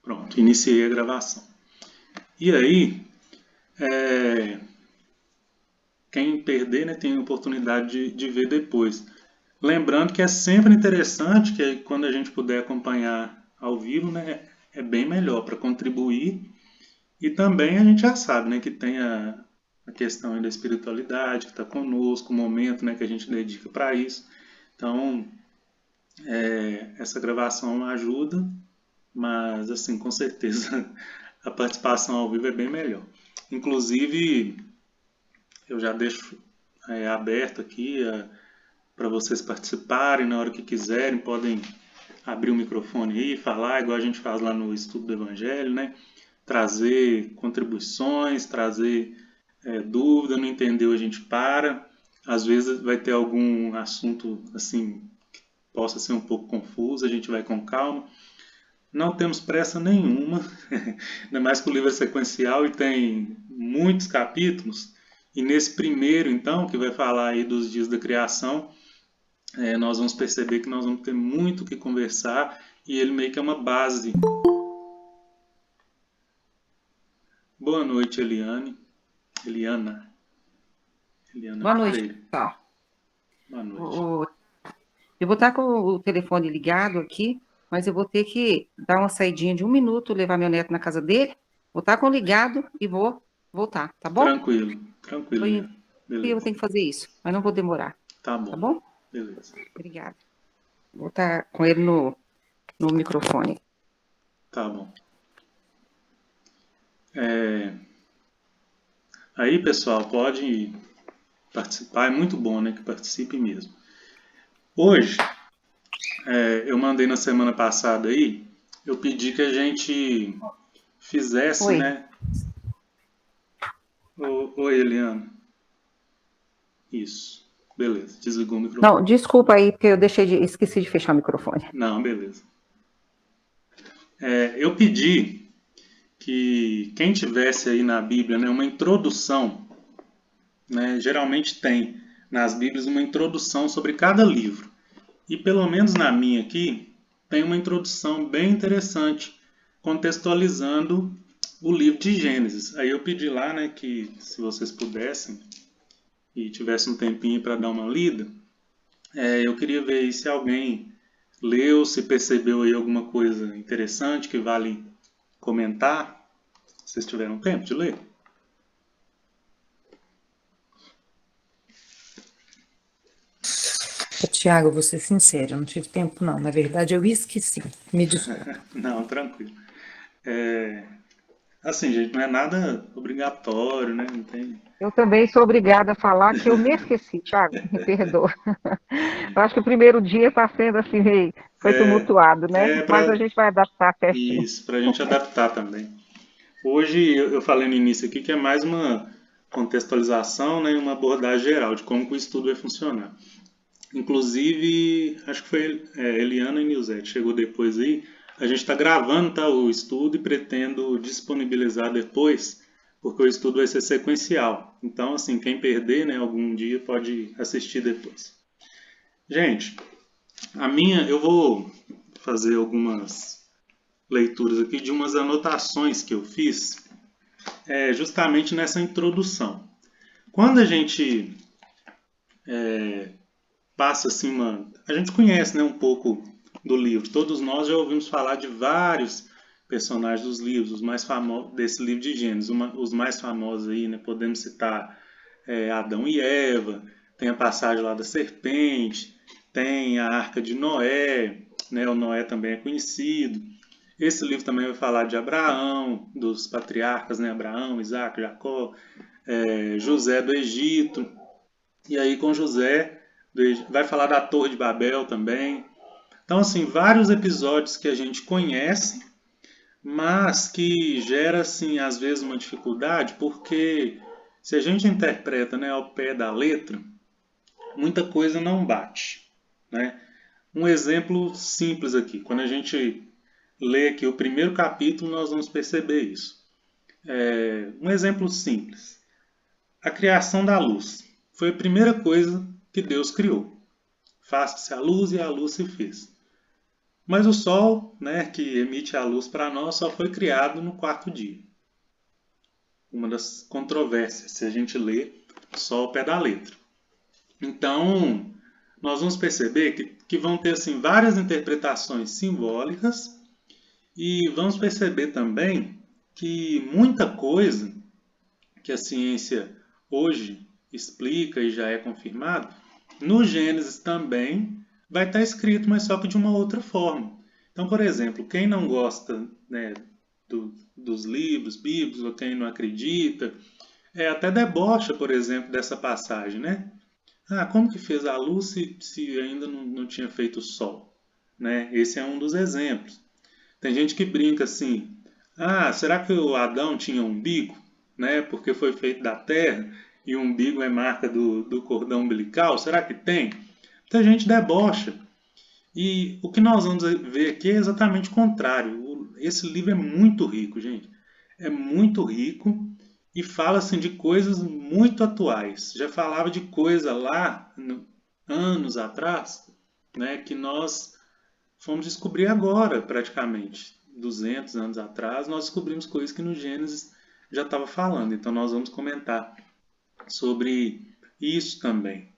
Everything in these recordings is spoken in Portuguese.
Pronto, iniciei a gravação. E aí, quem perder, né, tem a oportunidade de ver depois. Lembrando que é sempre interessante que quando a gente puder acompanhar ao vivo, né, é bem melhor para contribuir. E também a gente já sabe, né, que tem a questão aí da espiritualidade que está conosco, o momento, né, que a gente dedica para isso. Então, essa gravação ajuda, mas assim, com certeza a participação ao vivo é bem melhor. Inclusive, eu já deixo aberto aqui para vocês participarem na hora que quiserem, podem abrir o microfone aí, falar, igual a gente faz lá no estudo do Evangelho, né? Trazer contribuições, trazer dúvida, não entendeu, a gente para. Às vezes vai ter algum assunto assim que possa ser um pouco confuso, a gente vai com calma. Não temos pressa nenhuma, ainda mais que o livro é sequencial e tem muitos capítulos. E nesse primeiro, então, que vai falar aí dos dias da criação, nós vamos perceber que nós vamos ter muito o que conversar e ele meio que é uma base. Boa noite, Eliane. Eliana. Eliana Boa noite, Freire. pessoal. Boa noite. O- Eu vou estar com o telefone ligado aqui, mas eu vou ter que dar uma saidinha de 1 minuto, levar meu neto na casa dele. Vou estar com o ligado e vou voltar, tá bom? Tranquilo, tranquilo, Foi- Eliana. Eu Beleza. tenho que fazer isso, mas não vou demorar, Tá tá bom. bom? Beleza. Obrigada. Vou estar com ele no microfone. Tá bom. Aí, pessoal, pode participar. É muito bom, né, que participe mesmo. Hoje, eu mandei na semana passada aí, eu pedi que a gente fizesse, Oi. né? Oi, Eliana. Isso. Beleza. Desligou o Não, microfone. desculpa aí, porque eu esqueci de fechar o microfone. Não, beleza. Eu pedi que quem tivesse aí na Bíblia, né, uma introdução, né, geralmente tem nas Bíblias uma introdução sobre cada livro. E pelo menos na minha aqui, tem uma introdução bem interessante, contextualizando o livro de Gênesis. Aí eu pedi lá, né, que se vocês pudessem e tivesse um tempinho para dar uma lida, eu queria ver aí se alguém leu, se percebeu aí alguma coisa interessante que vale comentar. Vocês tiveram tempo de ler? Tiago, vou ser sincero, eu não tive tempo, não. Na verdade, eu esqueci. Me desculpa. Não, tranquilo. É, assim, gente, não é nada obrigatório, né? Não tem. Eu também sou obrigada a falar que eu me esqueci, Thiago, me perdoa. Eu acho que o primeiro dia está sendo assim, foi tumultuado, né? Mas a Para gente vai adaptar certinho. isso, para a gente adaptar também. Hoje eu falei no início aqui que é mais uma contextualização, né, uma abordagem geral de como que o estudo vai funcionar. Inclusive, acho que foi Eliana e Nilzete, chegou depois aí. A gente está gravando, tá, o estudo e pretendo disponibilizar depois, porque o estudo vai ser sequencial. Então, assim, quem perder, né, algum dia pode assistir depois. Gente, eu vou fazer algumas leituras aqui de umas anotações que eu fiz, justamente nessa introdução. Quando a gente passa assim a gente conhece, né, um pouco do livro. Todos nós já ouvimos falar de vários personagens dos livros, os mais famosos desse livro de Gênesis. Os mais famosos aí, né, podemos citar Adão e Eva, tem a passagem lá da serpente, tem a Arca de Noé, né, o Noé também é conhecido. Esse livro também vai falar de Abraão, dos patriarcas, né, Abraão, Isaac, Jacó, José do Egito. E aí com José vai falar da Torre de Babel também. Então, assim, vários episódios que a gente conhece, mas que gera, assim, às vezes uma dificuldade, porque se a gente interpreta, né, ao pé da letra, muita coisa não bate, né? Um exemplo simples aqui, quando a gente lê aqui o primeiro capítulo, nós vamos perceber isso. Um exemplo simples. A criação da luz. Foi a primeira coisa que Deus criou. Faça-se a luz e a luz se fez. Mas o Sol, né, que emite a luz para nós, só foi criado no 4º dia. Uma das controvérsias, se a gente lê só ao pé da letra. Então, nós vamos perceber que vão ter assim, várias interpretações simbólicas e vamos perceber também que muita coisa que a ciência hoje explica e já é confirmado, no Gênesis também vai estar escrito, mas só que de uma outra forma. Então, por exemplo, quem não gosta, né, dos livros bíblicos, ou quem não acredita, até debocha, por exemplo, dessa passagem, né? Ah, como que fez a luz se ainda não tinha feito o sol? Né? Esse é um dos exemplos. Tem gente que brinca assim, ah, será que o Adão tinha umbigo? Né? Porque foi feito da terra e o umbigo é marca do cordão umbilical? Será que tem? Muita gente debocha. E o que nós vamos ver aqui é exatamente o contrário. Esse livro é muito rico, gente. É muito rico e fala assim, de coisas muito atuais. Já falava de coisa lá, anos atrás, né, que nós fomos descobrir agora, praticamente. 200 anos atrás, nós descobrimos coisas que no Gênesis já estava falando. Então, nós vamos comentar sobre isso também.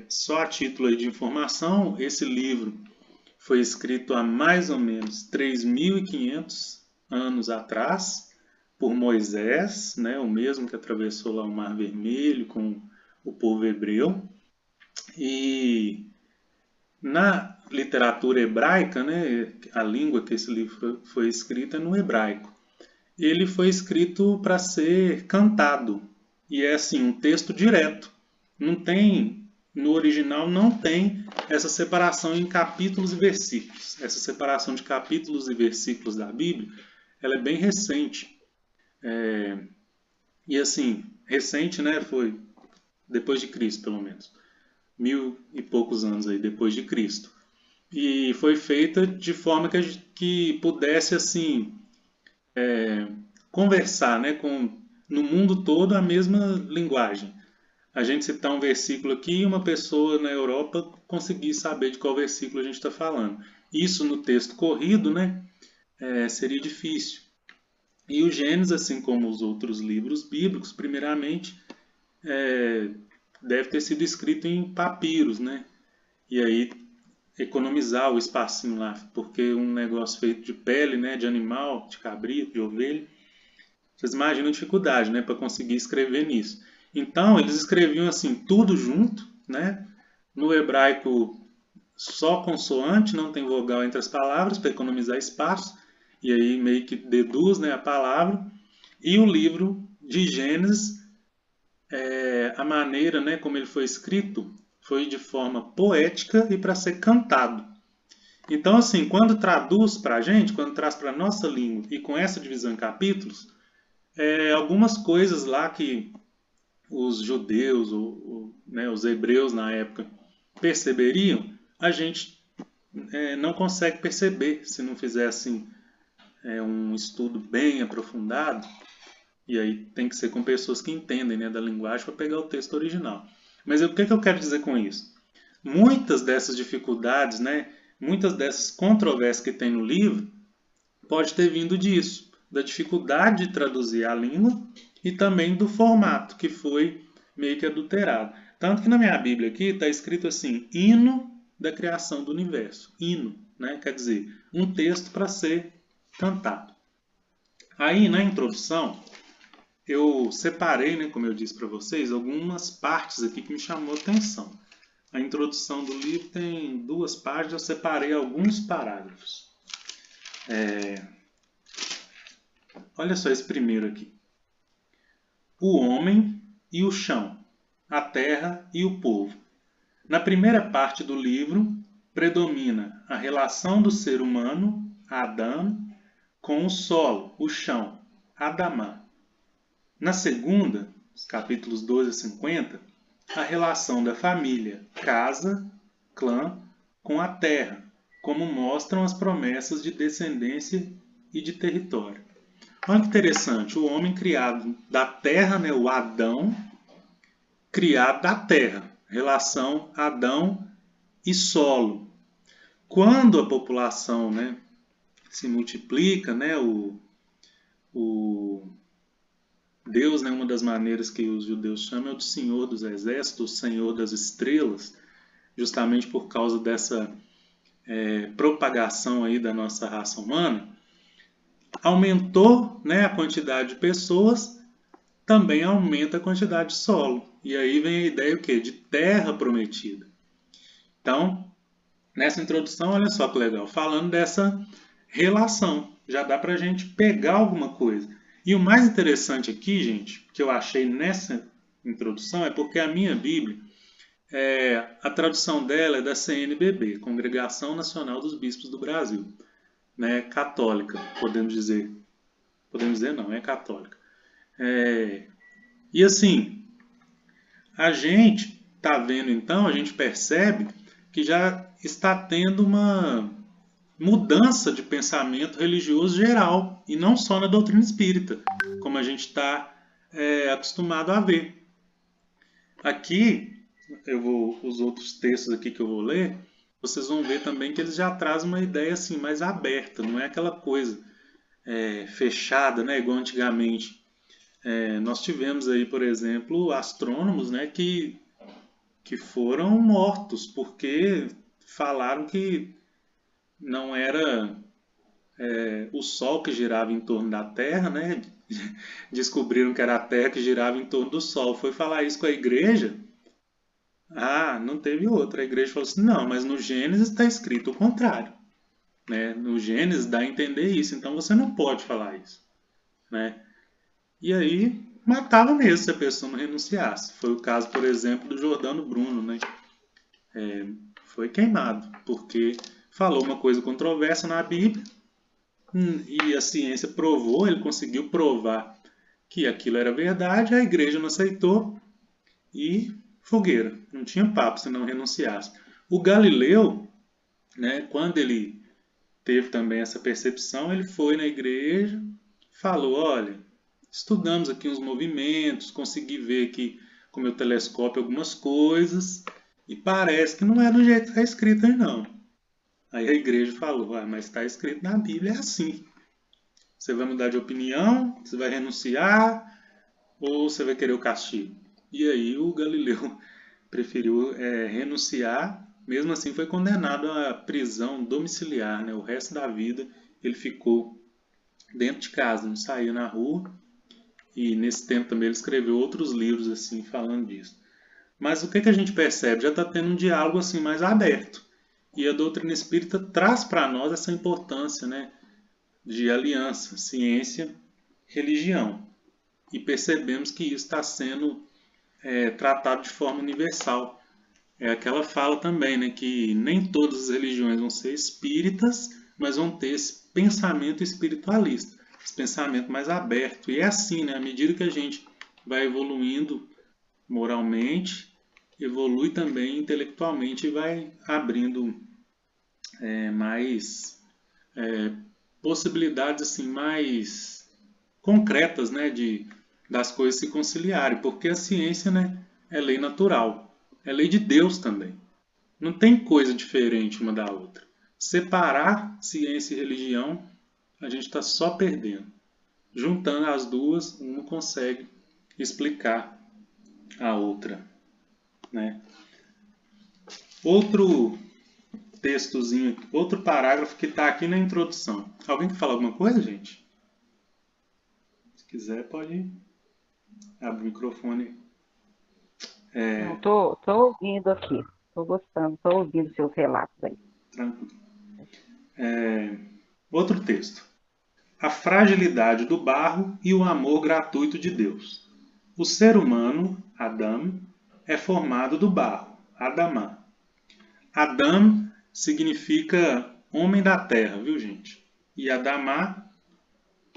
Só a título de informação, esse livro foi escrito há mais ou menos 3.500 anos atrás por Moisés, né, o mesmo que atravessou lá o Mar Vermelho com o povo hebreu. E na literatura hebraica, né, a língua que esse livro foi escrito é no hebraico. Ele foi escrito para ser cantado e é assim um texto direto. Não tem, no original não tem essa separação em capítulos e versículos. Essa separação de capítulos e versículos da Bíblia, ela é bem recente. E assim, recente, né, foi depois de Cristo, pelo menos. 1000 e poucos anos aí depois de Cristo. E foi feita de forma que pudesse, assim, conversar, né, no mundo todo a mesma linguagem. A gente citar um versículo aqui e uma pessoa na Europa conseguir saber de qual versículo a gente está falando. Isso no texto corrido, né, seria difícil. E o Gênesis, assim como os outros livros bíblicos, primeiramente, deve ter sido escrito em papiros, né? E aí economizar o espacinho lá, porque um negócio feito de pele, né, de animal, de cabrito, de ovelha, vocês imaginam a dificuldade, né, para conseguir escrever nisso. Então, eles escreviam assim, tudo junto, né? No hebraico, só consoante, não tem vogal entre as palavras, para economizar espaço, e aí meio que deduz, né, a palavra. E o livro de Gênesis, a maneira, né, como ele foi escrito, foi de forma poética e para ser cantado. Então, assim, quando traduz para a gente, quando traz para a nossa língua, e com essa divisão em capítulos, algumas coisas lá que os judeus, né, os hebreus na época, perceberiam, a gente não consegue perceber se não fizer assim, um estudo bem aprofundado. E aí tem que ser com pessoas que entendem, né, da linguagem para pegar o texto original. Mas o que eu quero dizer com isso? Muitas dessas dificuldades, né, muitas dessas controvérsias que tem no livro, pode ter vindo disso, da dificuldade de traduzir a língua e também do formato, que foi meio que adulterado. Tanto que na minha Bíblia aqui está escrito assim, hino da criação do universo. Hino, né, quer dizer, um texto para ser cantado. Aí na introdução, eu separei, né, como eu disse para vocês, algumas partes aqui que me chamou a atenção. A introdução do livro tem 2 páginas, eu separei alguns parágrafos. Olha só esse primeiro aqui. O homem e o chão, a terra e o povo. Na primeira parte do livro, predomina a relação do ser humano, Adão, com o solo, o chão, Adamá. Na segunda, os capítulos 12 a 50, a relação da família, casa, clã, com a terra, como mostram as promessas de descendência e de território. Olha que interessante, o homem criado da terra, né, o Adão, criado da terra, relação Adão e solo, quando a população, né, se multiplica, né, o Deus, né, uma das maneiras que os judeus chamam é o do Senhor dos Exércitos, o Senhor das Estrelas, justamente por causa dessa propagação aí da nossa raça humana, aumentou, né, a quantidade de pessoas, também aumenta a quantidade de solo. E aí vem a ideia o quê? De terra prometida. Então, nessa introdução, olha só que legal, falando dessa relação, já dá para a gente pegar alguma coisa. E o mais interessante aqui, gente, que eu achei nessa introdução, é porque a minha Bíblia, a tradução dela é da CNBB, Congregação Nacional dos Bispos do Brasil, né, católica, podemos dizer. Podemos dizer não, é católica. E assim, a gente está vendo então, a gente percebe que já está tendo uma mudança de pensamento religioso geral, e não só na doutrina espírita, como a gente está acostumado a ver. Aqui, os outros textos aqui que eu vou ler, vocês vão ver também que eles já trazem uma ideia assim, mais aberta, não é aquela coisa fechada, né, igual antigamente. Nós tivemos aí, por exemplo, astrônomos, né, que foram mortos porque falaram que não era o Sol que girava em torno da Terra, né? Descobriram que era a Terra que girava em torno do Sol. Foi falar isso com a igreja. Ah, não teve outra. A igreja falou assim, não, mas no Gênesis está escrito o contrário. Né? No Gênesis dá a entender isso, então você não pode falar isso. Né? E aí matava mesmo se a pessoa não renunciasse. Foi o caso, por exemplo, do Jordano Bruno. Né? Foi queimado, porque falou uma coisa controversa na Bíblia, e a ciência provou, ele conseguiu provar que aquilo era verdade, a igreja não aceitou e fogueira, não tinha papo se não renunciasse. O Galileu, né, quando ele teve também essa percepção, ele foi na igreja, falou, olha, estudamos aqui uns movimentos, consegui ver aqui com meu telescópio algumas coisas, e parece que não é do jeito que está escrito aí não. Aí a igreja falou, mas está escrito na Bíblia, é assim. Você vai mudar de opinião, você vai renunciar, ou você vai querer o castigo? E aí o Galileu preferiu renunciar, mesmo assim foi condenado à prisão domiciliar, né? O resto da vida ele ficou dentro de casa, não saía na rua, e nesse tempo também ele escreveu outros livros assim falando disso. Mas o que a gente percebe? Já está tendo um diálogo assim mais aberto. E a doutrina espírita traz para nós essa importância, né, de aliança, ciência, religião. E percebemos que isso está sendo tratado de forma universal. É aquela fala também, né, que nem todas as religiões vão ser espíritas, mas vão ter esse pensamento espiritualista, esse pensamento mais aberto. E é assim, né, à medida que a gente vai evoluindo moralmente, evolui também intelectualmente e vai abrindo mais possibilidades assim mais concretas, né, das coisas se conciliarem, porque a ciência, né, é lei natural, é lei de Deus também. Não tem coisa diferente uma da outra. Separar ciência e religião, a gente está só perdendo. Juntando as duas, uma consegue explicar a outra. Né? Outro textozinho, outro parágrafo que está aqui na introdução. Alguém quer falar alguma coisa, gente? Se quiser, pode abrir o microfone. Tô ouvindo aqui. Tô gostando, tô ouvindo seus relatos aí. Tranquilo. Outro texto. A fragilidade do barro e o amor gratuito de Deus. O ser humano, Adam, é formado do barro, Adamá. Adam significa homem da terra, viu, gente? E Adamá,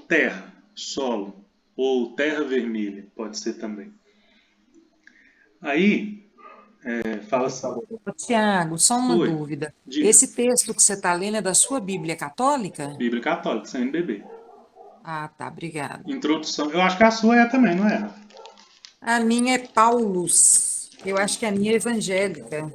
terra, solo, ou terra vermelha, pode ser também. Aí, fala assim. Ô, Tiago, só uma Oi, dúvida. diga. Esse texto que você está lendo é da sua Bíblia católica? Bíblia Católica, CNBB. Ah, tá, obrigada. Introdução, eu acho que a sua é também, não é? A minha é Paulus. Eu acho que a minha é evangélica.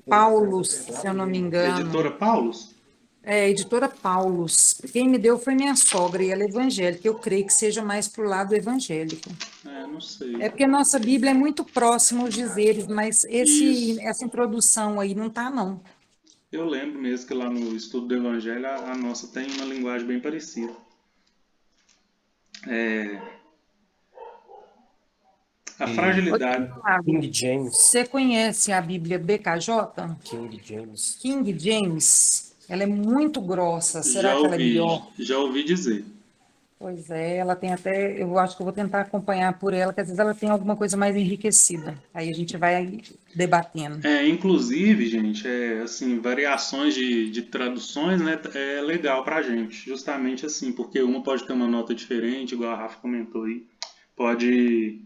Paulus, se eu não me Editora engano. Paulus? É, a editora Paulus. Quem me deu foi minha sogra, e ela é evangélica. Eu creio que seja mais para o lado evangélico. Não sei. É porque a nossa Bíblia é muito próxima aos dizeres, mas Isso. essa introdução aí não tá, não. Eu lembro mesmo que lá no estudo do Evangelho a nossa tem uma linguagem bem parecida. É, a Ô, fragilidade. Tiago, King James. você conhece a Bíblia BKJ? King James. King James? Ela é muito grossa. Será Já que ela é ouvi, melhor? já ouvi dizer. Pois é, ela tem até. Eu acho que eu vou tentar acompanhar por ela, que às vezes ela tem alguma coisa mais enriquecida. Aí a gente vai debatendo. Inclusive, gente, assim, variações de traduções, né, é legal pra gente, justamente assim, porque uma pode ter uma nota diferente, igual a Rafa comentou aí, pode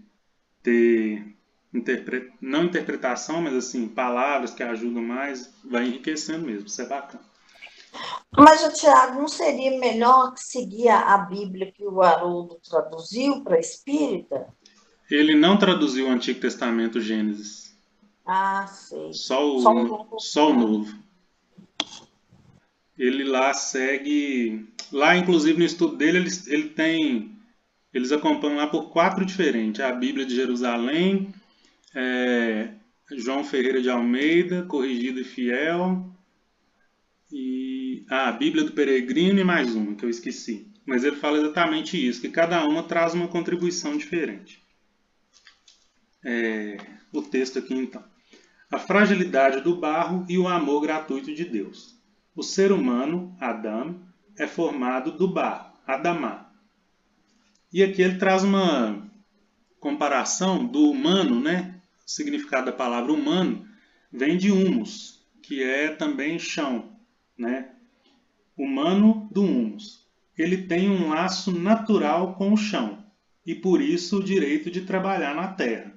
ter não interpretação, mas assim, palavras que ajudam mais, vai enriquecendo mesmo, isso é bacana. Mas, o Tiago, não seria melhor seguir a Bíblia que o Haroldo traduziu para espírita? Ele não traduziu o Antigo Testamento, Gênesis, Ah, sei. só Só um o, novo. só o Novo. Ele lá segue, lá inclusive no estudo dele, eles acompanham lá por 4 diferentes, a Bíblia de Jerusalém, João Ferreira de Almeida, Corrigido e Fiel, e a Bíblia do Peregrino e mais uma, que eu esqueci. Mas ele fala exatamente isso, que cada uma traz uma contribuição diferente. O texto aqui então. A fragilidade do barro e o amor gratuito de Deus. O ser humano, Adão, é formado do barro, Adamá. E aqui ele traz uma comparação do humano, né? O significado da palavra humano vem de humus, que é também chão, né? Humano do humus. Ele tem um laço natural com o chão e por isso o direito de trabalhar na terra.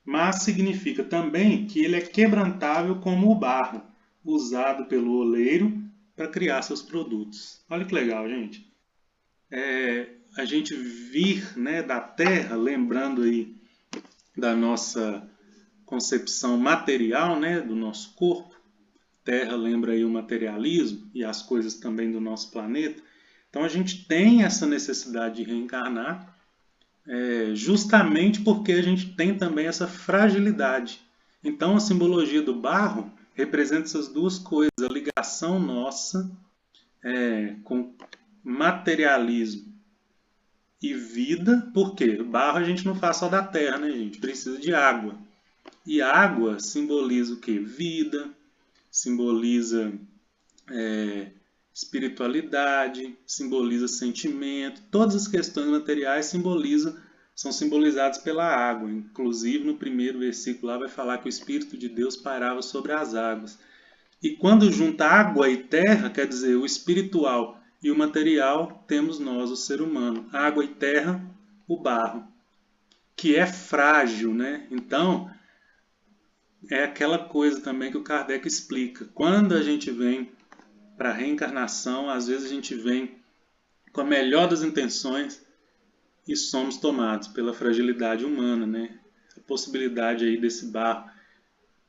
Mas significa também que ele é quebrantável como o barro, usado pelo oleiro para criar seus produtos. Olha que legal, gente. A gente vir, né, da terra, lembrando aí da nossa concepção material, né, do nosso corpo. Terra lembra aí o materialismo e as coisas também do nosso planeta. Então a gente tem essa necessidade de reencarnar, justamente porque a gente tem também essa fragilidade. Então a simbologia do barro representa essas duas coisas, a ligação nossa com materialismo e vida, porque barro a gente não faz só da terra, né, gente? Precisa de água. E água simboliza o quê? Vida, simboliza espiritualidade, simboliza sentimento. Todas as questões materiais são simbolizadas pela água. Inclusive, no primeiro versículo lá vai falar que o Espírito de Deus pairava sobre as águas. E quando junta água e terra, quer dizer, o espiritual e o material, temos nós, o ser humano. Água e terra, o barro, que é frágil, né? Então, é aquela coisa também que o Kardec explica. Quando a gente vem para a reencarnação, às vezes a gente vem com a melhor das intenções e somos tomados pela fragilidade humana, né? A possibilidade aí desse barro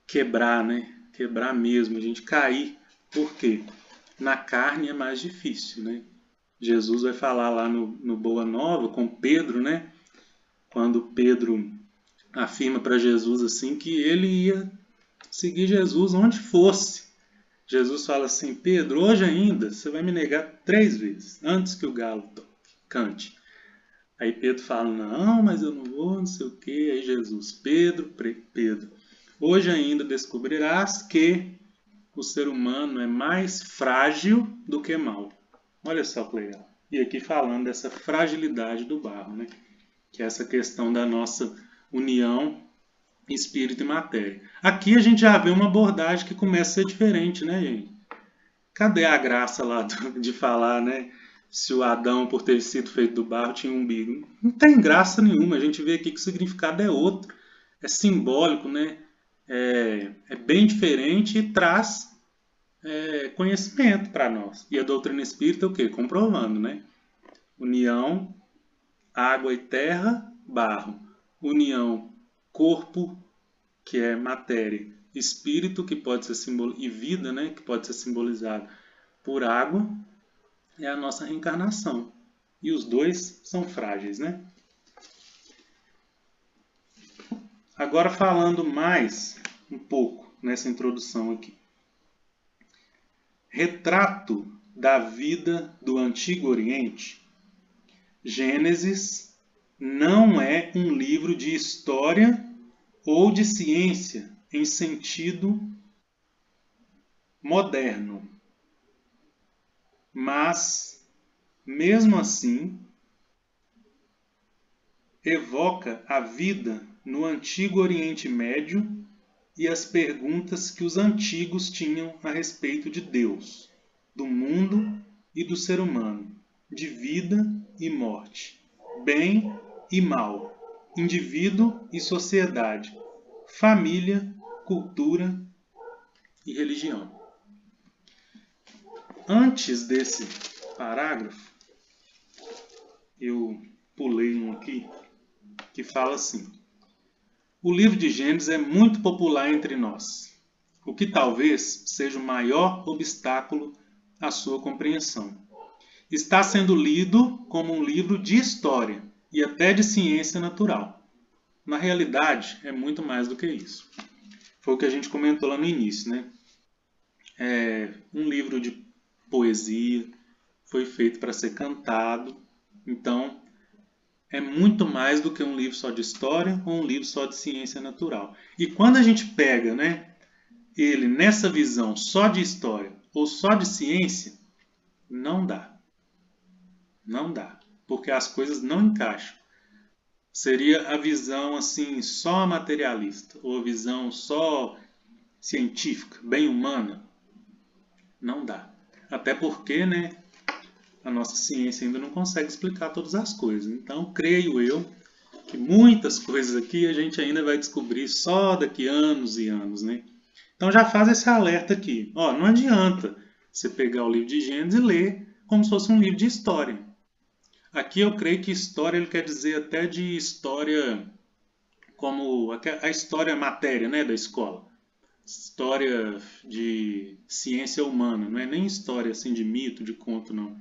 quebrar, né? Quebrar mesmo, a gente cair. Por quê? Na carne é mais difícil, né? Jesus vai falar lá no Boa Nova com Pedro, né? Quando Pedro afirma para Jesus assim que ele ia seguir Jesus onde fosse. Jesus fala assim: Pedro, hoje ainda você vai me negar 3 vezes, antes que o galo cante. Aí Pedro fala: não, mas eu não vou, não sei o quê. Aí Jesus: Pedro, hoje ainda descobrirás que o ser humano é mais frágil do que mau. Olha só que legal. E aqui falando dessa fragilidade do barro, né? Que é essa questão da nossa união espírito e matéria. Aqui a gente já vê uma abordagem que começa a ser diferente, né, gente? Cadê a graça lá de falar, né? Se o Adão, por ter sido feito do barro, tinha um umbigo. Não tem graça nenhuma. A gente vê aqui que o significado é outro. É simbólico, né? É bem diferente e traz conhecimento para nós. E a doutrina espírita é o quê? Comprovando, né? União, água e terra, barro. União, corpo que é matéria, espírito, que pode ser e vida, né, que pode ser simbolizado por água, é a nossa reencarnação. E os dois são frágeis, né? Agora falando mais um pouco nessa introdução aqui. Retrato da vida do Antigo Oriente. Gênesis não é um livro de história ou de ciência em sentido moderno. Mas, mesmo assim, evoca a vida no Antigo Oriente Médio e as perguntas que os antigos tinham a respeito de Deus, do mundo e do ser humano, de vida e morte, bem e mal, indivíduo e sociedade, família, cultura e religião. Antes desse parágrafo, eu pulei um aqui que fala assim: o livro de Gênesis é muito popular entre nós, o que talvez seja o maior obstáculo à sua compreensão. Está sendo lido como um livro de história e até de ciência natural. Na realidade, é muito mais do que isso. Foi o que a gente comentou lá no início, né? É um livro de poesia, foi feito para ser cantado, então é muito mais do que um livro só de história ou um livro só de ciência natural. E quando a gente pega, né, ele nessa visão só de história ou só de ciência, não dá. Não dá, porque as coisas não encaixam. Seria a visão assim só materialista ou a visão só científica, bem humana. Não dá. Até porque, né, a nossa ciência ainda não consegue explicar todas as coisas. Então, creio eu que muitas coisas aqui a gente ainda vai descobrir só daqui anos e anos, né? Então já faz esse alerta aqui. Ó, não adianta você pegar o livro de Gênesis e ler como se fosse um livro de história. Aqui eu creio que história ele quer dizer até de história como a história matéria, né, da escola. História de ciência humana, não é nem história assim de mito, de conto, não.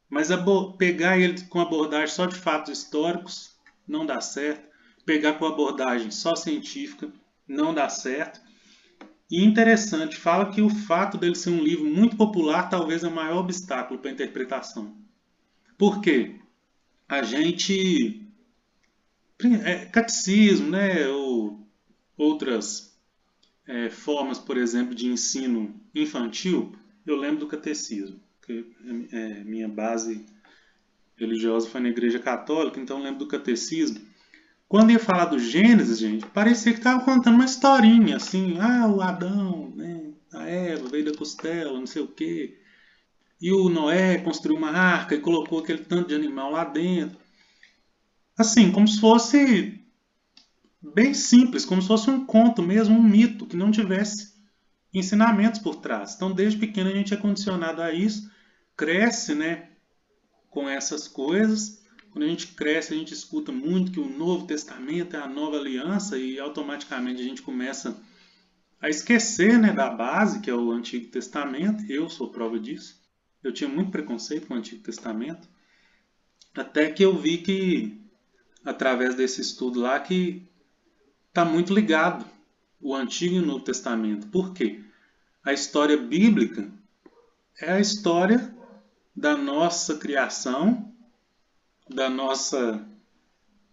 Mas pegar ele com abordagem só de fatos históricos não dá certo. Pegar com abordagem só científica não dá certo. E interessante, fala que o fato dele ser um livro muito popular talvez é o maior obstáculo para a interpretação. Por quê? A gente... catecismo, né? Ou outras formas, por exemplo, de ensino infantil, eu lembro do catecismo. Que minha base religiosa foi na Igreja Católica, então eu lembro do catecismo. Quando ia falar do Gênesis, gente, parecia que estava contando uma historinha, assim, o Adão, né, a Eva veio da costela, não sei o quê, e o Noé construiu uma arca e colocou aquele tanto de animal lá dentro. Assim, como se fosse bem simples, como se fosse um conto mesmo, um mito, que não tivesse ensinamentos por trás. Então, desde pequeno a gente é condicionado a isso, cresce, né, com essas coisas. Quando a gente cresce, a gente escuta muito que o Novo Testamento é a nova aliança e automaticamente a gente começa a esquecer, né, da base, que é o Antigo Testamento. Eu sou prova disso. Eu tinha muito preconceito com o Antigo Testamento, até que eu vi que, através desse estudo lá, que está muito ligado o Antigo e o Novo Testamento. Por quê? A história bíblica é a história da nossa criação, da nossa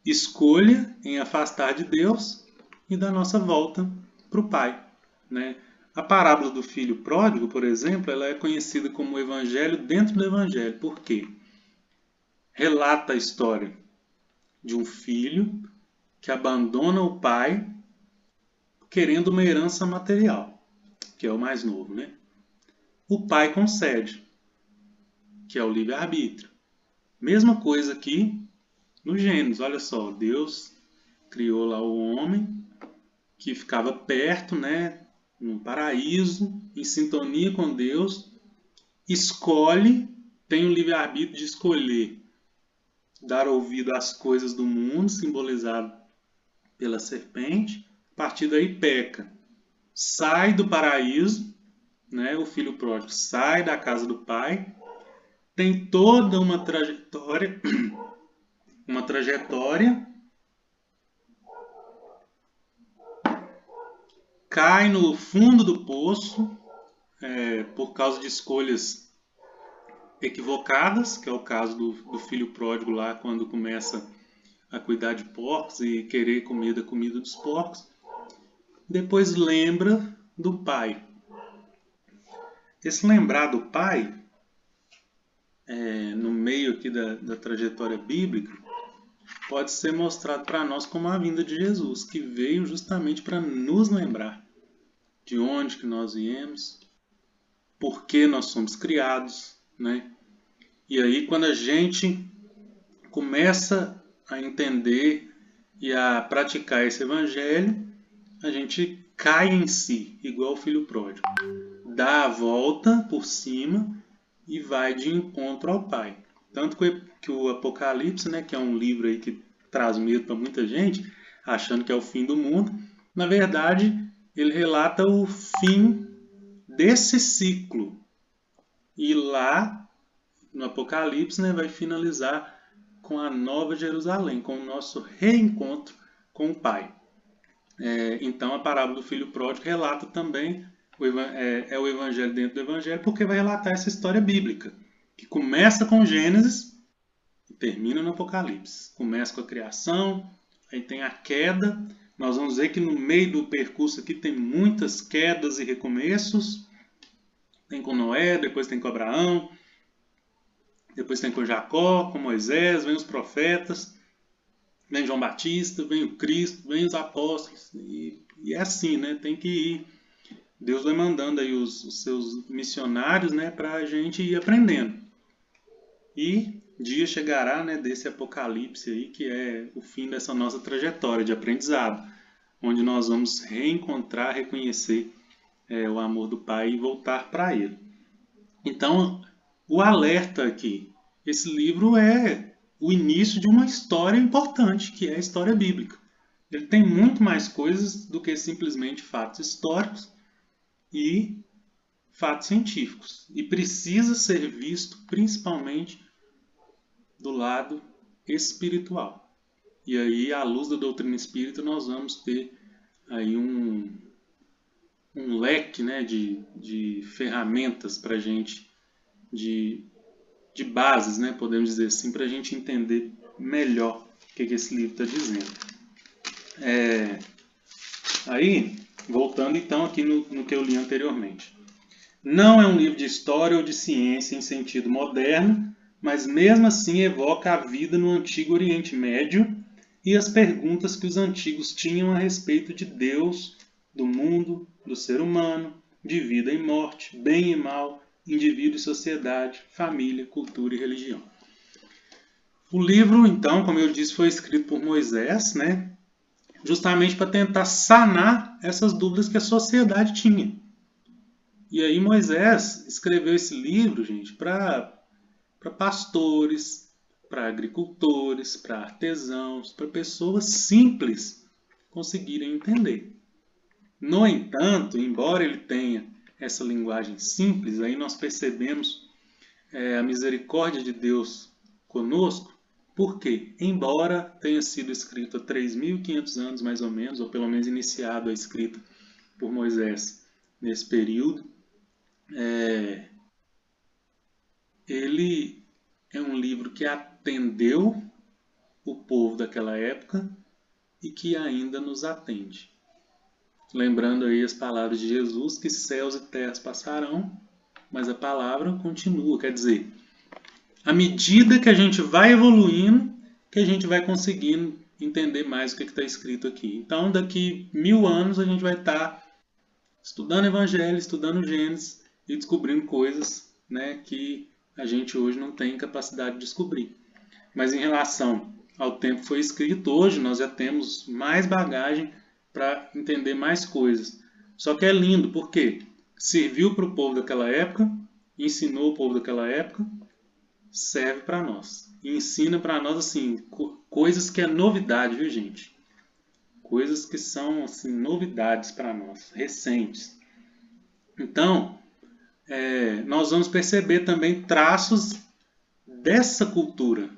escolha em afastar de Deus e da nossa volta para o Pai, né? A parábola do filho pródigo, por exemplo, ela é conhecida como o evangelho dentro do evangelho. Por quê? Relata a história de um filho que abandona o pai querendo uma herança material, que é o mais novo, né? O pai concede, que é o livre-arbítrio. Mesma coisa aqui no Gênesis, olha só, Deus criou lá o homem que ficava perto, né, no paraíso, em sintonia com Deus, escolhe, tem o livre-arbítrio de escolher dar ouvido às coisas do mundo, simbolizado pela serpente, partir daí peca. Sai do paraíso, né? O filho pródigo sai da casa do pai, tem toda uma trajetória, cai no fundo do poço por causa de escolhas equivocadas, que é o caso do filho pródigo lá, quando começa a cuidar de porcos e querer comer da comida dos porcos. Depois lembra do pai. Esse lembrar do pai, no meio aqui da trajetória bíblica, pode ser mostrado para nós como a vinda de Jesus, que veio justamente para nos lembrar de onde que nós viemos, por que nós somos criados, né? E aí, quando a gente começa a entender e a praticar esse evangelho, a gente cai em si, igual o filho pródigo. Dá a volta por cima e vai de encontro ao Pai. Tanto que o Apocalipse, né, que é um livro aí que traz medo para muita gente, achando que é o fim do mundo, na verdade, ele relata o fim desse ciclo. E lá, no Apocalipse, né, vai finalizar com a Nova Jerusalém, com o nosso reencontro com o Pai. Então, a parábola do filho pródigo relata também, o Evangelho dentro do Evangelho, porque vai relatar essa história bíblica, que começa com Gênesis e termina no Apocalipse. Começa com a criação, aí tem a queda. Nós vamos ver que no meio do percurso aqui tem muitas quedas e recomeços. Tem com Noé, depois tem com Abraão, depois tem com Jacó, com Moisés, vem os profetas, vem João Batista, vem o Cristo, vem os apóstolos. E é assim, né? Tem que ir. Deus vai mandando aí os seus missionários, né, para a gente ir aprendendo. E dia chegará, né, desse apocalipse aí, que é o fim dessa nossa trajetória de aprendizado, onde nós vamos reencontrar, reconhecer o amor do Pai e voltar para Ele. Então, o alerta aqui, esse livro é o início de uma história importante, que é a história bíblica. Ele tem muito mais coisas do que simplesmente fatos históricos e fatos científicos. E precisa ser visto principalmente do lado espiritual. E aí, à luz da doutrina espírita, nós vamos ter aí um leque, né, de ferramentas para a gente, de bases, né, podemos dizer assim, para a gente entender melhor o que esse livro está dizendo. Aí, voltando então aqui no que eu li anteriormente. Não é um livro de história ou de ciência em sentido moderno, mas mesmo assim evoca a vida no Antigo Oriente Médio e as perguntas que os antigos tinham a respeito de Deus, do mundo, do ser humano, de vida e morte, bem e mal, indivíduo e sociedade, família, cultura e religião. O livro, então, como eu disse, foi escrito por Moisés, né? Justamente para tentar sanar essas dúvidas que a sociedade tinha. E aí Moisés escreveu esse livro, gente, para pastores, para agricultores, para artesãos, para pessoas simples conseguirem entender. No entanto, embora ele tenha essa linguagem simples, aí nós percebemos a misericórdia de Deus conosco, porque, embora tenha sido escrito há 3.500 anos mais ou menos, ou pelo menos iniciado a escrita por Moisés nesse período, ele é um livro que atendeu o povo daquela época e que ainda nos atende. Lembrando aí as palavras de Jesus, que céus e terras passarão, mas a palavra continua. Quer dizer, à medida que a gente vai evoluindo, que a gente vai conseguindo entender mais o que está escrito aqui. Então, daqui 1000 anos, a gente vai estar estudando Evangelho, estudando Gênesis e descobrindo coisas, né, que a gente hoje não tem capacidade de descobrir. Mas em relação ao tempo que foi escrito, hoje nós já temos mais bagagem para entender mais coisas. Só que é lindo, porque serviu para o povo daquela época, ensinou o povo daquela época, serve para nós. E ensina para nós, assim, coisas que é novidade, viu, gente? coisas que são assim, novidades para nós, recentes. Então, nós vamos perceber também traços dessa cultura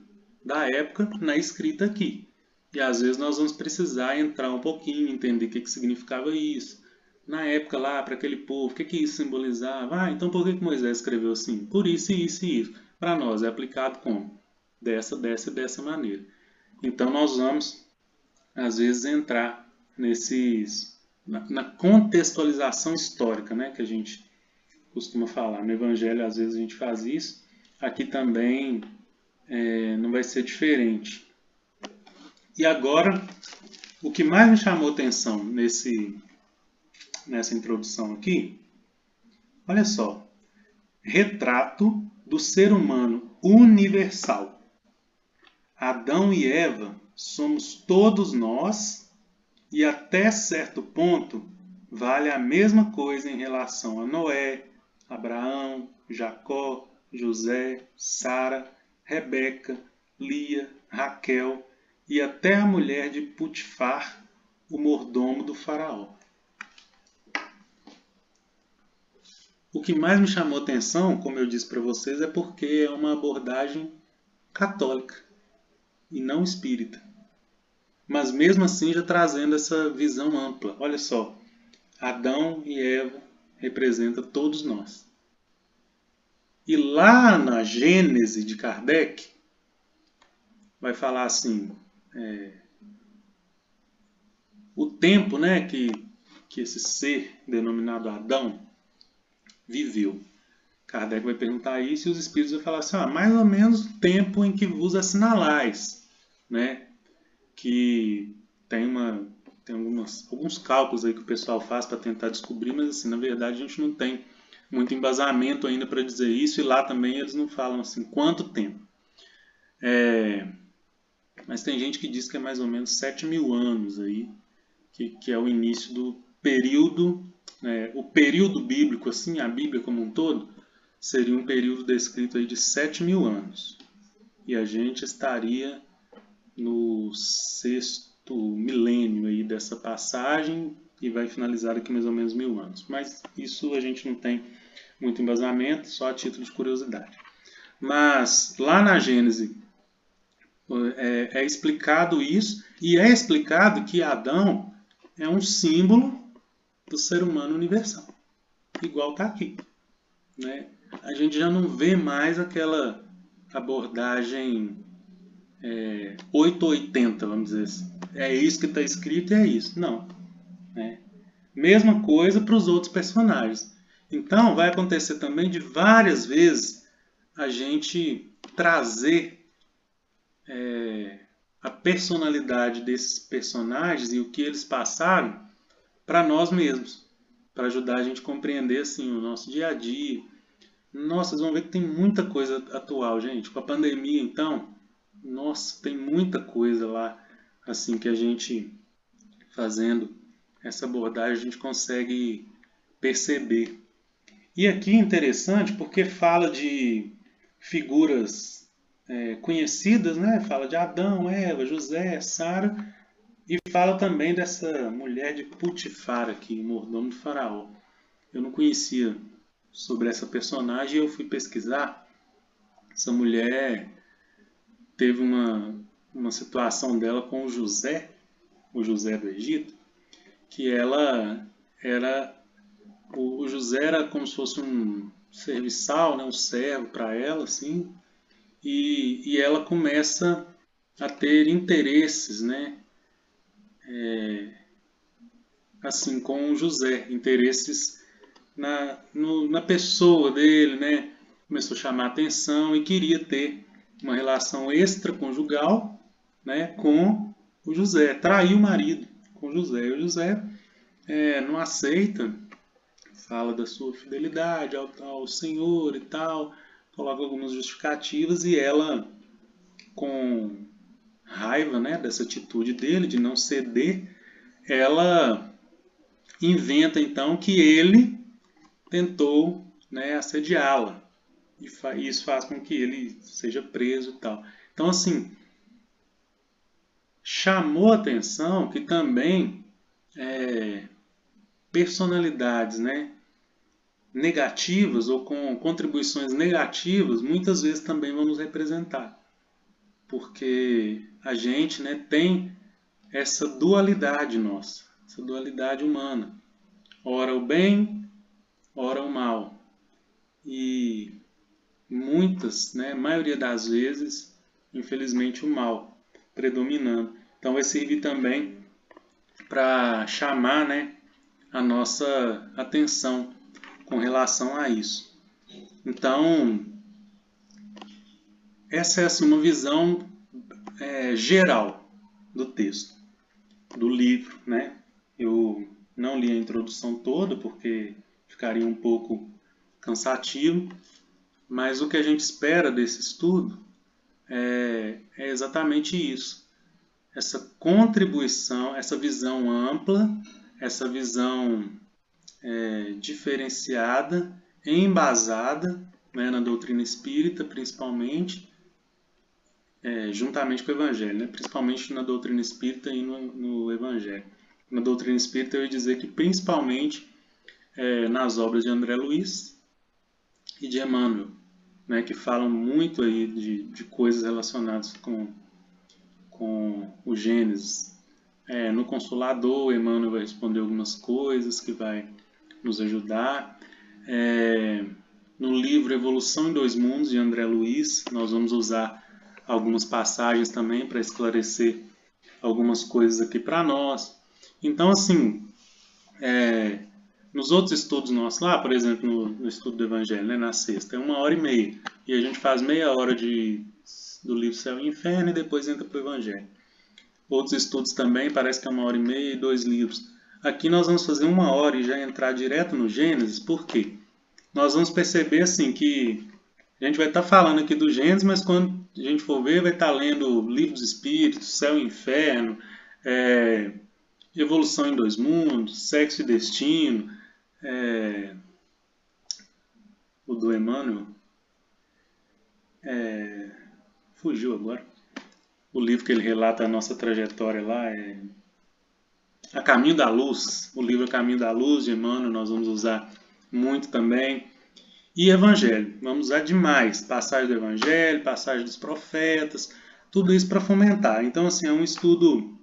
da época na escrita aqui. E às vezes nós vamos precisar entrar um pouquinho, entender o que significava isso. Na época lá, para aquele povo, o que isso simbolizava? Ah, então por que Moisés escreveu assim? Por isso, isso e isso. Para nós é aplicado como? Dessa e dessa maneira. Então nós vamos, às vezes, entrar na contextualização histórica, né, que a gente costuma falar. No Evangelho, às vezes, a gente faz isso. Aqui também não vai ser diferente. E agora, o que mais me chamou atenção nessa introdução aqui, olha só, retrato do ser humano universal. Adão e Eva somos todos nós e até certo ponto vale a mesma coisa em relação a Noé, Abraão, Jacó, José, Sara, Rebeca, Lia, Raquel e até a mulher de Putifar, o mordomo do faraó. O que mais me chamou atenção, como eu disse para vocês, é porque é uma abordagem católica e não espírita. Mas mesmo assim já trazendo essa visão ampla. Olha só, Adão e Eva representam todos nós. E lá na Gênese de Kardec, vai falar assim, o tempo, né, que esse ser denominado Adão viveu. Kardec vai perguntar isso e os espíritos vão falar assim, mais ou menos o tempo em que vos assinalais, né? Que tem alguns cálculos aí que o pessoal faz para tentar descobrir, mas assim, na verdade a gente não tem muito embasamento ainda para dizer isso, e lá também eles não falam assim quanto tempo. Mas tem gente que diz que é mais ou menos 7.000 anos aí, que é o início do período, o período bíblico, assim, a Bíblia como um todo, seria um período descrito aí de 7.000 anos. E a gente estaria no 6º milênio aí dessa passagem e vai finalizar aqui mais ou menos 1.000 anos. Mas isso a gente não tem muito embasamento, só a título de curiosidade. Mas lá na Gênese é explicado isso, e é explicado que Adão é um símbolo do ser humano universal, igual está aqui, né? A gente já não vê mais aquela abordagem 880, vamos dizer assim. É isso que está escrito e é isso. Não. Mesma coisa para os outros personagens. Então, vai acontecer também de várias vezes a gente trazer a personalidade desses personagens e o que eles passaram para nós mesmos, para ajudar a gente a compreender assim, o nosso dia a dia. Nossa, vocês vão ver que tem muita coisa atual, gente. Com a pandemia, então, nossa, tem muita coisa lá, assim, que a gente, fazendo essa abordagem, a gente consegue perceber. E aqui é interessante porque fala de figuras conhecidas, né? Fala de Adão, Eva, José, Sara, e fala também dessa mulher de Putifar aqui, mordomo do faraó. Eu não conhecia sobre essa personagem e eu fui pesquisar. Essa mulher teve uma situação dela com o José do Egito, que ela era... O José era como se fosse um serviçal, né, um servo para ela, assim, e ela começa a ter interesses, né, assim, com o José, interesses na pessoa dele, né, começou a chamar a atenção e queria ter uma relação extraconjugal, né, com o José, traiu o marido com o José, e o José não aceita, fala da sua fidelidade ao Senhor e tal, coloca algumas justificativas e ela, com raiva, né, dessa atitude dele, de não ceder, ela inventa então que ele tentou, né, assediá-la. E isso faz com que ele seja preso e tal. Então, assim, chamou a atenção que também personalidades, né, negativas ou com contribuições negativas, muitas vezes também vão nos representar. Porque a gente, né, tem essa dualidade nossa, essa dualidade humana. Ora o bem, ora o mal. E muitas, né, a maioria das vezes, infelizmente, o mal predominando. Então vai servir também para chamar, né, a nossa atenção com relação a isso. Então, essa é assim, uma visão geral do texto, do livro, né? Eu não li a introdução toda porque ficaria um pouco cansativo, mas o que a gente espera desse estudo é exatamente isso. Essa contribuição, essa visão ampla, essa visão diferenciada, embasada, né, na doutrina espírita, principalmente, juntamente com o Evangelho, né, principalmente na doutrina espírita e no Evangelho. Na doutrina espírita eu ia dizer que principalmente nas obras de André Luiz e de Emmanuel, né, que falam muito aí de coisas relacionadas com o Gênesis. No Consolador, Emmanuel vai responder algumas coisas que vai nos ajudar. No livro Evolução em Dois Mundos, de André Luiz, nós vamos usar algumas passagens também para esclarecer algumas coisas aqui para nós. Então, assim, nos outros estudos nossos lá, por exemplo, no estudo do Evangelho, né, na sexta, é 1h30, e a gente faz meia hora do livro Céu e Inferno e depois entra para o Evangelho. Outros estudos também, parece que é 1h30 e 2 livros. Aqui nós vamos fazer 1 hora e já entrar direto no Gênesis, por quê? Nós vamos perceber assim que a gente vai estar falando aqui do Gênesis, mas quando a gente for ver, vai estar lendo Livro dos Espíritos, Céu e Inferno, Evolução em Dois Mundos, Sexo e Destino, o do Emmanuel, fugiu agora. O livro que ele relata a nossa trajetória lá é A Caminho da Luz. O livro A Caminho da Luz, de Emmanuel, nós vamos usar muito também. E Evangelho, vamos usar demais. Passagem do Evangelho, passagem dos profetas, tudo isso para fomentar. Então, assim, é um estudo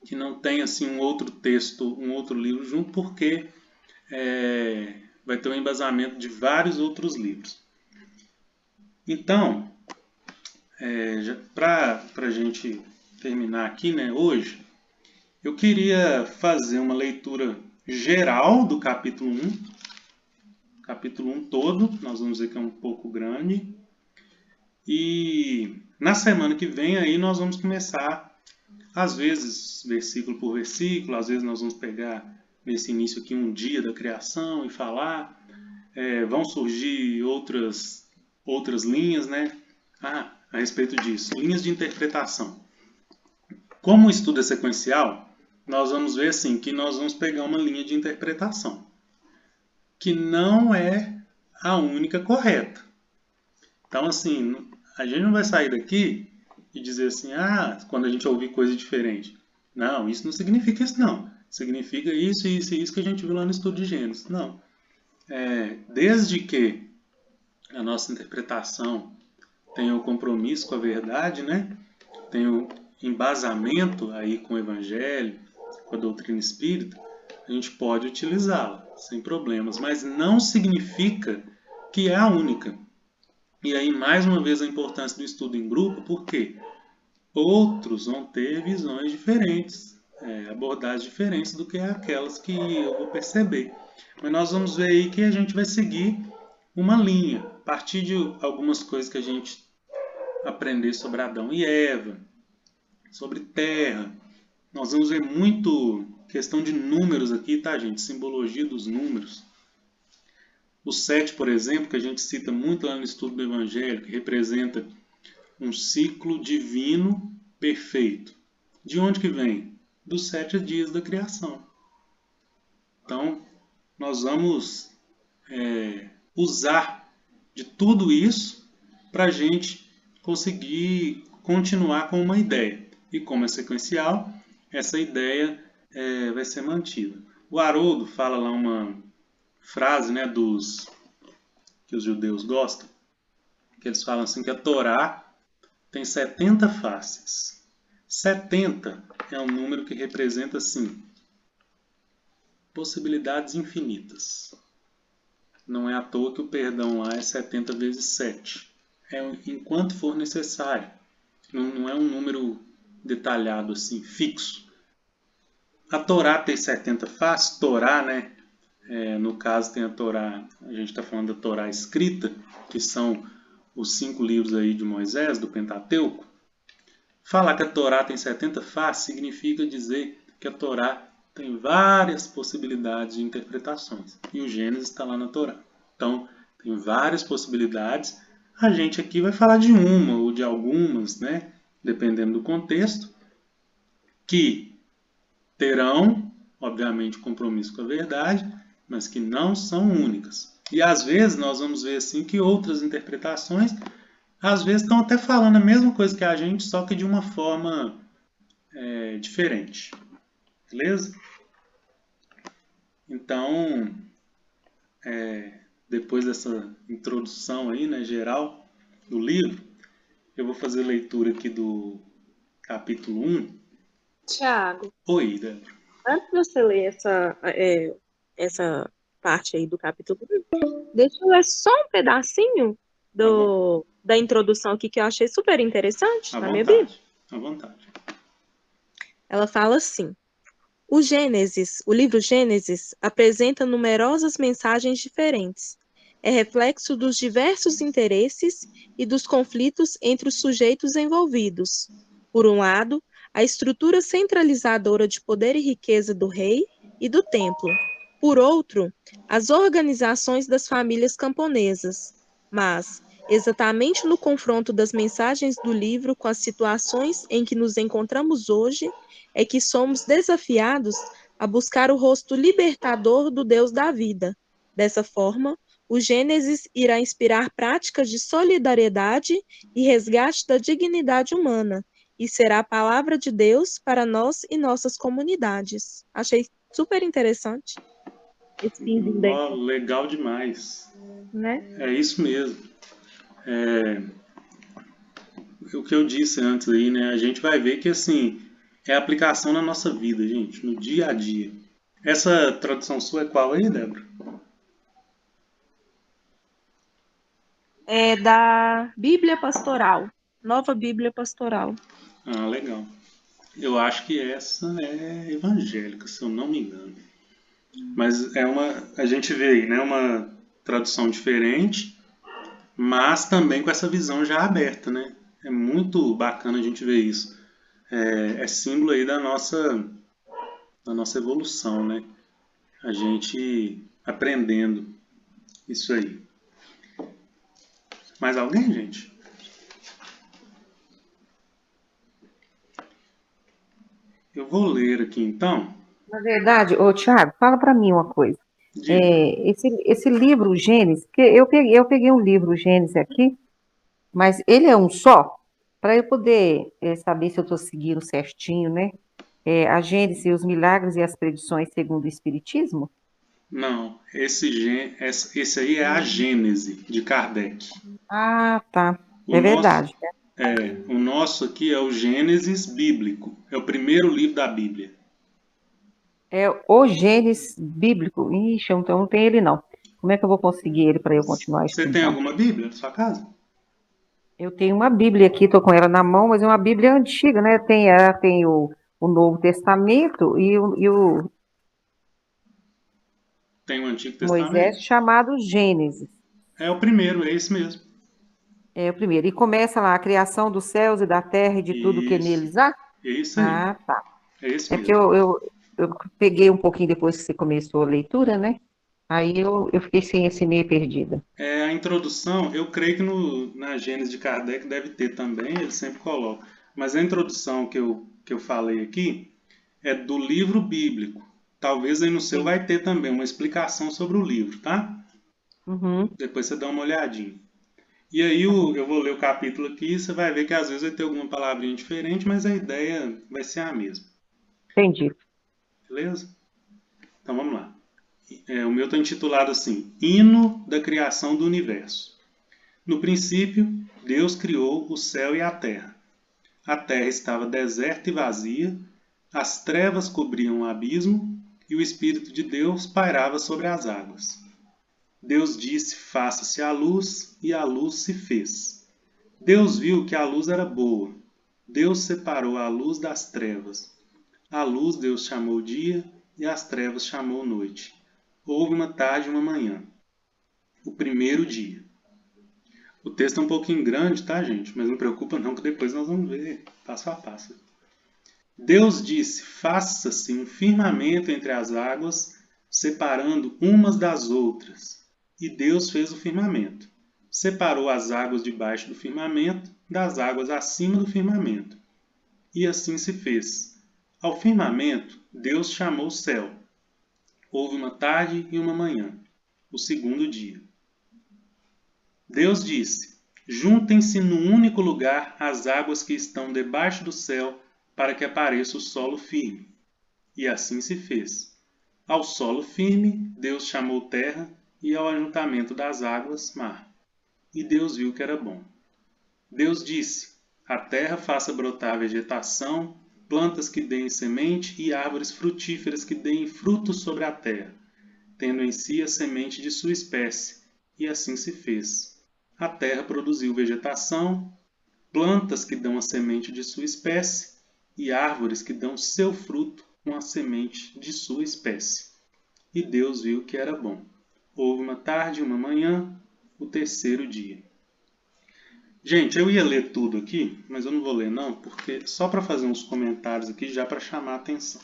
que não tem assim um outro texto, um outro livro junto, porque vai ter um embasamento de vários outros livros. Então, para a gente terminar aqui, né, hoje, eu queria fazer uma leitura geral do capítulo 1. Capítulo 1 todo, nós vamos ver que é um pouco grande. E na semana que vem aí nós vamos começar, às vezes, versículo por versículo, às vezes nós vamos pegar nesse início aqui um dia da criação e falar. Vão surgir outras linhas, né? A respeito disso, linhas de interpretação. Como o estudo é sequencial, nós vamos ver assim que nós vamos pegar uma linha de interpretação que não é a única correta. Então, assim, a gente não vai sair daqui e dizer assim, quando a gente ouvir coisa diferente. Não, isso não significa isso, não. Significa isso, isso e isso que a gente viu lá no estudo de Gênesis. Não. Desde que a nossa interpretação tenha o compromisso com a verdade, né? Tenha o embasamento aí com o Evangelho, com a doutrina espírita, a gente pode utilizá-la sem problemas, mas não significa que é a única. E aí, mais uma vez, a importância do estudo em grupo, porque outros vão ter visões diferentes, abordagens diferentes do que aquelas que eu vou perceber. Mas nós vamos ver aí que a gente vai seguir uma linha, a partir de algumas coisas que a gente aprender sobre Adão e Eva, sobre terra. Nós vamos ver muito questão de números aqui, tá, gente? Simbologia dos números. O 7, por exemplo, que a gente cita muito lá no estudo do Evangelho, que representa um ciclo divino perfeito. De onde que vem? Dos 7 dias da criação. Então, nós vamos usar de tudo isso para a gente conseguir continuar com uma ideia. E como é sequencial, essa ideia vai ser mantida. O Haroldo fala lá uma frase, né, que os judeus gostam, que eles falam assim que a Torá tem 70 faces. 70 é um número que representa, assim, possibilidades infinitas. Não é à toa que o perdão lá é 70 vezes 7. É enquanto for necessário. Não é um número detalhado, assim, fixo. A Torá tem 70 faces. Torá, né? No caso tem a Torá, a gente está falando da Torá escrita, que são os 5 livros aí de Moisés, do Pentateuco. Falar que a Torá tem 70 faces significa dizer que a Torá tem várias possibilidades de interpretações. E o Gênesis está lá na Torá. Então, tem várias possibilidades. A gente aqui vai falar de uma ou de algumas, né? Dependendo do contexto, que terão, obviamente, compromisso com a verdade, mas que não são únicas. E às vezes nós vamos ver assim que outras interpretações, às vezes estão até falando a mesma coisa que a gente, só que de uma forma diferente. Beleza? Então, depois dessa introdução aí, né, geral do livro, eu vou fazer leitura aqui do capítulo 1. Tiago, Oi, Débora. antes de você ler essa parte aí do capítulo 1, deixa eu ler só um pedacinho da introdução aqui que eu achei super interessante À na minha Bíblia. vontade. À vontade. Ela fala assim: o livro Gênesis, apresenta numerosas mensagens diferentes. É reflexo dos diversos interesses e dos conflitos entre os sujeitos envolvidos. Por um lado, a estrutura centralizadora de poder e riqueza do rei e do templo. Por outro, as organizações das famílias camponesas. Mas, exatamente no confronto das mensagens do livro com as situações em que nos encontramos hoje, é que somos desafiados a buscar o rosto libertador do Deus da vida. Dessa forma, o Gênesis irá inspirar práticas de solidariedade e resgate da dignidade humana, e será a palavra de Deus para nós e nossas comunidades. Achei super interessante esse finzinho daí, Legal demais. né? É isso mesmo. O que eu disse antes aí, né? A gente vai ver que assim é aplicação na nossa vida, gente, no dia a dia. Essa tradução sua é qual aí, Débora? É da Bíblia Pastoral, Nova Bíblia Pastoral. Ah, legal. Eu acho que essa é evangélica, se eu não me engano. Mas a gente vê aí, né, uma tradução diferente, mas também com essa visão já aberta, né? É muito bacana a gente ver isso. É símbolo aí da nossa evolução, né? A gente aprendendo isso aí. Mais alguém, gente? Eu vou ler aqui então. Na verdade, ô Tiago, fala para mim uma coisa. Diga. Esse livro Gênesis, porque eu peguei um livro Gênesis aqui, mas ele é um só, para eu poder saber se eu estou seguindo certinho, né? A Gênesis, os milagres e as predições segundo o Espiritismo? Não, esse aí é a Gênese de Kardec. Ah, tá. O É nosso, verdade. o nosso aqui é o Gênesis bíblico. É o primeiro livro da Bíblia. É o Gênesis bíblico. Ixi, então não tem ele não. Como é que eu vou conseguir ele para eu continuar Você tem estudando? alguma Bíblia na sua casa? Eu tenho uma Bíblia aqui, estou com ela na mão, mas é uma Bíblia antiga, né? Ela tem o Novo Testamento e o Tem o Antigo Moisés Testamento? chamado Gênesis. É o primeiro, é esse mesmo. É o primeiro. E começa lá a criação dos céus e da terra e de tudo que Isso, neles há? é isso aí. Ah, tá. É esse É porque mesmo. eu peguei um pouquinho depois que você começou a leitura, né? Aí eu fiquei sem esse meio perdida. A introdução, eu creio que na Gênese de Kardec deve ter também, ele sempre coloca. Mas a introdução que eu falei aqui é do livro bíblico. Talvez aí no seu vai ter também uma explicação sobre o livro, tá? Uhum. Depois você dá uma olhadinha. E aí eu vou ler o capítulo aqui e você vai ver que às vezes vai ter alguma palavrinha diferente, mas a ideia vai ser a mesma. Entendi. Beleza? Então vamos lá. O meu está intitulado assim: Hino da Criação do Universo. No princípio, Deus criou o céu e a terra. A terra estava deserta e vazia, as trevas cobriam o abismo e o Espírito de Deus pairava sobre as águas. Deus disse: faça-se a luz, e a luz se fez. Deus viu que a luz era boa. Deus separou a luz das trevas. A luz Deus chamou dia, e as trevas chamou noite. Houve uma tarde e uma manhã. O primeiro dia. O texto é um pouquinho grande, tá, gente? Mas não preocupa não, que depois nós vamos ver passo a passo. Deus disse: faça-se um firmamento entre as águas, separando umas das outras. E Deus fez o firmamento. Separou as águas debaixo do firmamento das águas acima do firmamento. E assim se fez. Ao firmamento, Deus chamou o céu. Houve uma tarde e uma manhã, o segundo dia. Deus disse: juntem-se num único lugar as águas que estão debaixo do céu, para que apareça o solo firme. E assim se fez. Ao solo firme, Deus chamou terra, e ao ajuntamento das águas, mar. E Deus viu que era bom. Deus disse: a terra faça brotar vegetação, plantas que deem semente e árvores frutíferas que deem frutos sobre a terra, tendo em si a semente de sua espécie. E assim se fez. A terra produziu vegetação, plantas que dão a semente de sua espécie e árvores que dão seu fruto com a semente de sua espécie. E Deus viu que era bom. Houve uma tarde e uma manhã, o terceiro dia. Gente, eu ia ler tudo aqui, mas eu não vou ler não, porque só para fazer uns comentários aqui, já para chamar a atenção.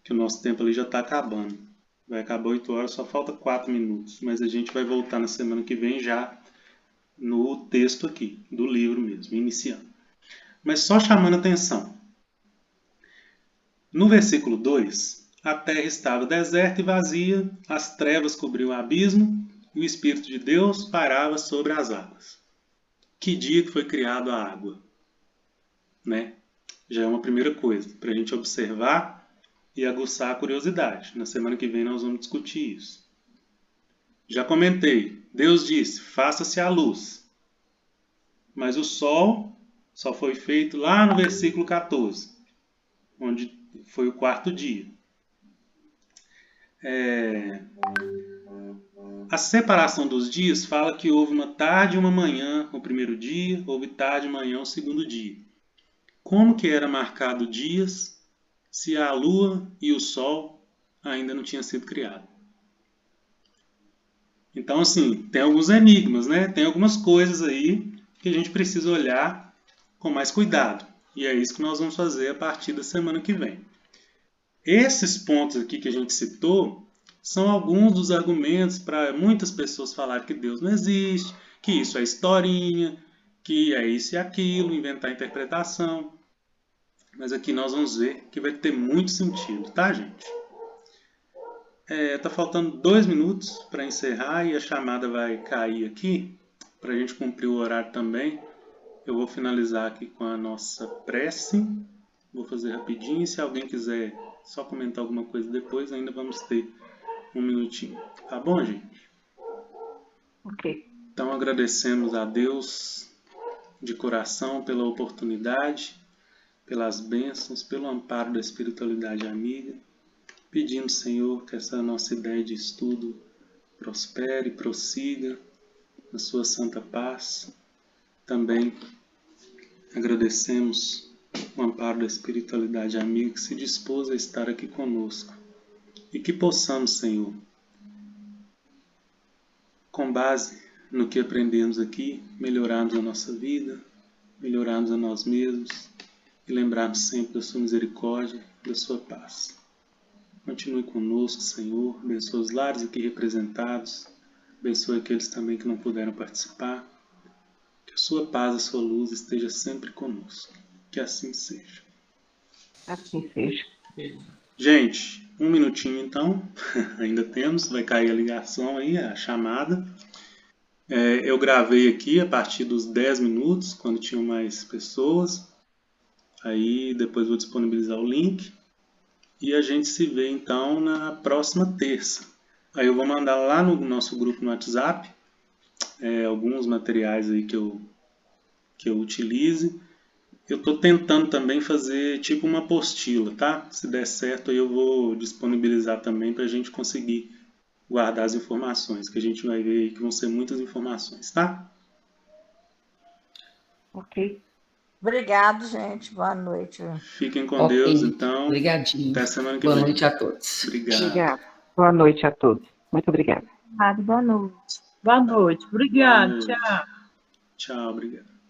Que o nosso tempo ali já está acabando. Vai acabar 8 horas, só falta 4 minutos. Mas a gente vai voltar na semana que vem já no texto aqui, do livro mesmo, iniciando. Mas só chamando a atenção. No versículo 2, a terra estava deserta e vazia, as trevas cobriam o abismo e o Espírito de Deus pairava sobre as águas. Que dia que foi criada a água? Né? Já é uma primeira coisa para a gente observar e aguçar a curiosidade. Na semana que vem nós vamos discutir isso. Já comentei, Deus disse: faça-se a luz. Mas o sol só foi feito lá no versículo 14, onde foi o quarto dia. A separação dos dias fala que houve uma tarde e uma manhã o primeiro dia, houve tarde e manhã o segundo dia. Como que era marcado dias se a lua e o sol ainda não tinham sido criados? Então, assim, tem alguns enigmas, né? Tem algumas coisas aí que a gente precisa olhar com mais cuidado. E é isso que nós vamos fazer a partir da semana que vem. Esses pontos aqui que a gente citou são alguns dos argumentos para muitas pessoas falarem que Deus não existe, que isso é historinha, que é isso e aquilo, inventar interpretação. Mas aqui nós vamos ver que vai ter muito sentido, tá, gente? Tá faltando 2 minutos para encerrar e a chamada vai cair aqui, para a gente cumprir o horário também. Eu vou finalizar aqui com a nossa prece. Vou fazer rapidinho. Se alguém quiser só comentar alguma coisa depois, ainda vamos ter um minutinho. Tá bom, gente? Ok. Então agradecemos a Deus de coração pela oportunidade, pelas bênçãos, pelo amparo da espiritualidade amiga. Pedimos, Senhor, que essa nossa ideia de estudo prospere e prossiga na sua santa paz. Também agradecemos o amparo da espiritualidade amiga que se dispôs a estar aqui conosco. E que possamos, Senhor, com base no que aprendemos aqui, melhorarmos a nossa vida, melhorarmos a nós mesmos e lembrarmos sempre da sua misericórdia e da sua paz. Continue conosco, Senhor, abençoe os lares aqui representados, abençoe aqueles também que não puderam participar. Que a sua paz e a sua luz esteja sempre conosco. Que assim seja. Assim seja. Gente, 1 minutinho então, ainda temos, vai cair a ligação aí, a chamada. Eu gravei aqui a partir dos 10 minutos, quando tinham mais pessoas. Aí depois vou disponibilizar o link. E a gente se vê então na próxima terça. Aí eu vou mandar lá no nosso grupo no WhatsApp alguns materiais aí que eu utilize. Eu estou tentando também fazer tipo uma apostila, tá? Se der certo aí eu vou disponibilizar também para a gente conseguir guardar as informações, que a gente vai ver aí que vão ser muitas informações, tá? Ok. Obrigado, gente. Boa noite. Fiquem com Ok, Deus, então. obrigadinho. Até semana que Boa vem. noite a todos. Obrigado. Obrigada. Boa noite a todos. Muito obrigada. Boa noite. Boa noite. Boa Obrigada. noite. Tchau. Tchau, obrigado.